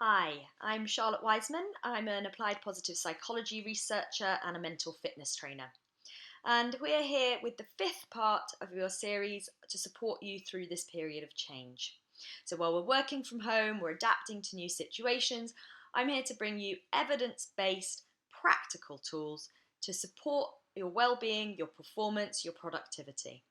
Hi, I'm Charlotte Wiseman. I'm an applied positive psychology researcher and a mental fitness trainer. And we're here with the fifth part of your series to support you through this period of change. So while we're working from home, we're adapting to new situations, I'm here to bring you evidence-based, practical tools to support your well-being, your performance, your productivity.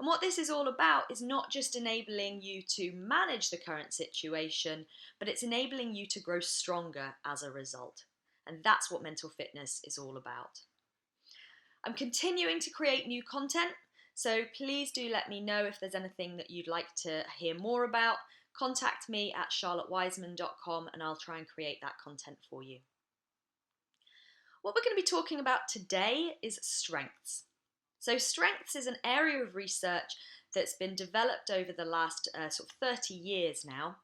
And what this is all about is not just enabling you to manage the current situation, but it's enabling you to grow stronger as a result. And that's what mental fitness is all about. I'm continuing to create new content, so please do let me know if there's anything that you'd like to hear more about. Contact me at charlottewiseman.com and I'll try and create that content for you. What we're going to be talking about today is strengths. So strengths is an area of research that's been developed over the last sort of 30 years now.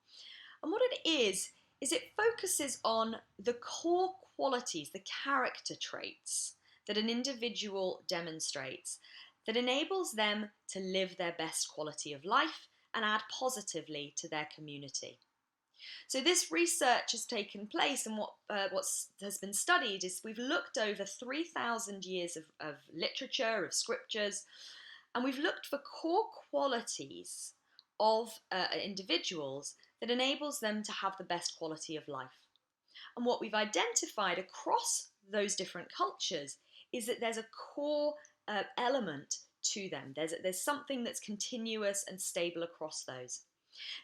And what it is it focuses on the core qualities, the character traits that an individual demonstrates that enables them to live their best quality of life and add positively to their community. So this research has taken place, and what has been studied is we've looked over 3,000 years of literature, of scriptures, and we've looked for core qualities of individuals that enables them to have the best quality of life. And what we've identified across those different cultures is that there's a core element to them. There's something that's continuous and stable across those.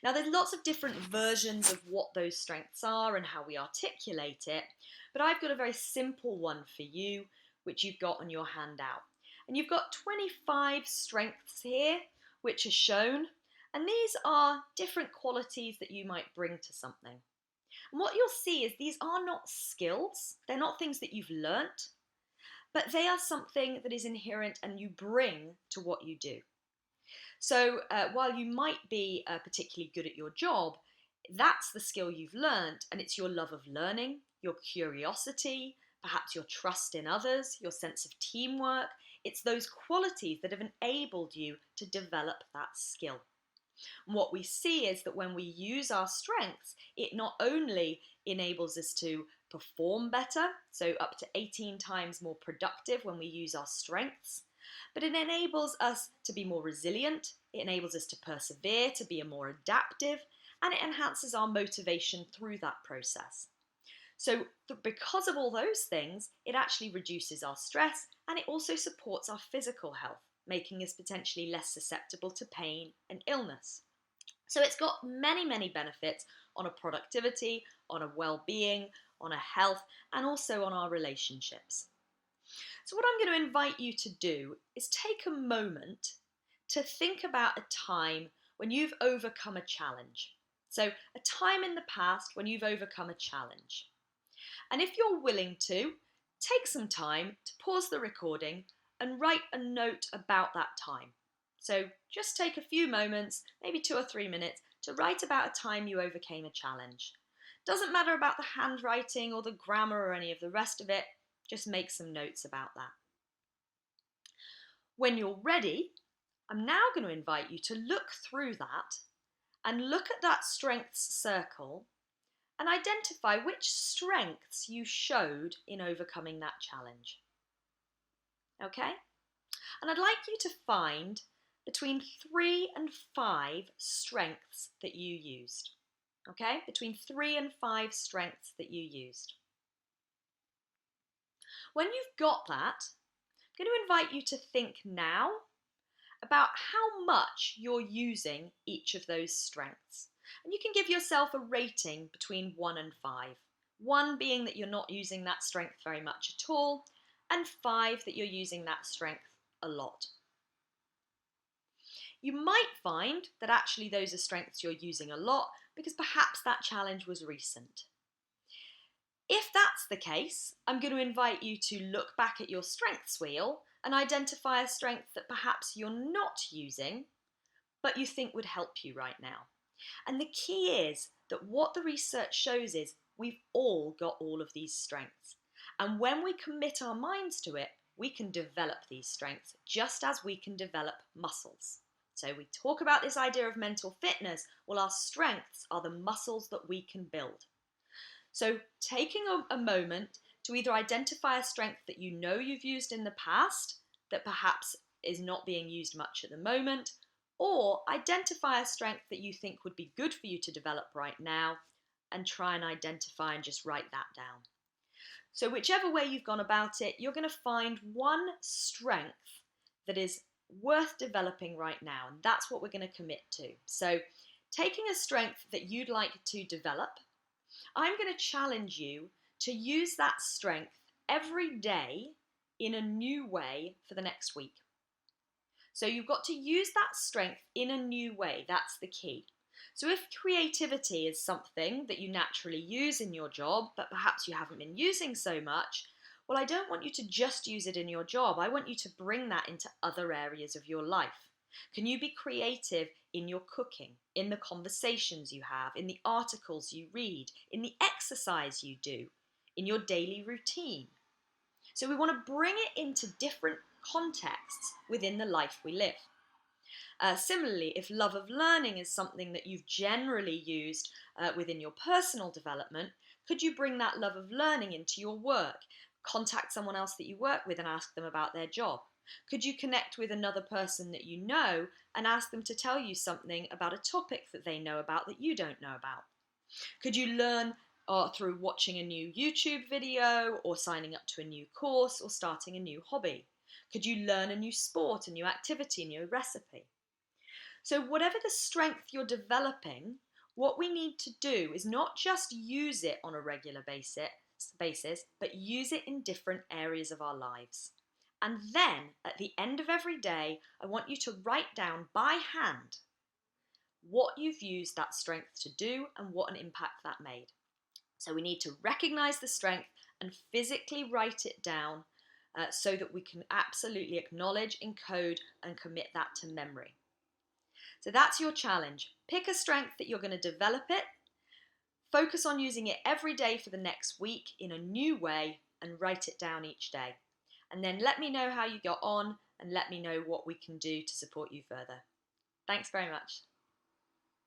Now, there's lots of different versions of what those strengths are and how we articulate it, but I've got a very simple one for you, which you've got on your handout. And you've got 25 strengths here, which are shown, and these are different qualities that you might bring to something. And what you'll see is these are not skills, they're not things that you've learnt, but they are something that is inherent and you bring to what you do. So while you might be particularly good at your job, that's the skill you've learned, and it's your love of learning, your curiosity, perhaps your trust in others, your sense of teamwork. It's those qualities that have enabled you to develop that skill. And what we see is that when we use our strengths, it not only enables us to perform better, so up to 18 times more productive when we use our strengths, but it enables us to be more resilient, it enables us to persevere, to be more adaptive, and it enhances our motivation through that process. So because of all those things, it actually reduces our stress and it also supports our physical health, making us potentially less susceptible to pain and illness. So it's got many, many benefits on a productivity, on a well-being, on a health, and also on our relationships. So what I'm going to invite you to do is take a moment to think about a time when you've overcome a challenge. So a time in the past when you've overcome a challenge. And if you're willing to, take some time to pause the recording and write a note about that time. So just take a few moments, maybe 2 or 3 minutes, to write about a time you overcame a challenge. Doesn't matter about the handwriting or the grammar or any of the rest of it, just make some notes about that. When you're ready, I'm now going to invite you to look through that and look at that strengths circle and identify which strengths you showed in overcoming that challenge. Okay? And I'd like you to find between 3 and 5 strengths that you used. Okay? Between 3 and 5 strengths that you used. When you've got that, I'm going to invite you to think now about how much you're using each of those strengths. And you can give yourself a rating between 1 and 5. 1 being that you're not using that strength very much at all, and 5 that you're using that strength a lot. You might find that actually those are strengths you're using a lot because perhaps that challenge was recent. If that's the case, I'm going to invite you to look back at your strengths wheel and identify a strength that perhaps you're not using, but you think would help you right now. And the key is that what the research shows is we've all got all of these strengths. And when we commit our minds to it, we can develop these strengths just as we can develop muscles. So we talk about this idea of mental fitness. Well, our strengths are the muscles that we can build. So taking a moment to either identify a strength that you know you've used in the past that perhaps is not being used much at the moment, or identify a strength that you think would be good for you to develop right now and try and identify and just write that down. So whichever way you've gone about it, you're going to find one strength that is worth developing right now, and that's what we're going to commit to. So taking a strength that you'd like to develop, I'm going to challenge you to use that strength every day in a new way for the next week. So you've got to use that strength in a new way. That's the key. So if creativity is something that you naturally use in your job, but perhaps you haven't been using so much, well, I don't want you to just use it in your job. I want you to bring that into other areas of your life. Can you be creative in your cooking, in the conversations you have, in the articles you read, in the exercise you do, in your daily routine? So we want to bring it into different contexts within the life we live. Similarly, if love of learning is something that you've generally used within your personal development, could you bring that love of learning into your work? Contact someone else that you work with and ask them about their job. Could you connect with another person that you know and ask them to tell you something about a topic that they know about that you don't know about? Could you learn through watching a new YouTube video or signing up to a new course or starting a new hobby? Could you learn a new sport, a new activity, a new recipe? So whatever the strength you're developing, what we need to do is not just use it on a regular basis, but use it in different areas of our lives. And then, at the end of every day, I want you to write down by hand what you've used that strength to do and what an impact that made. So we need to recognize the strength and physically write it down so that we can absolutely acknowledge, encode, and commit that to memory. So that's your challenge. Pick a strength that you're going to develop it, focus on using it every day for the next week in a new way, and write it down each day. And then let me know how you got on and let me know what we can do to support you further. Thanks very much.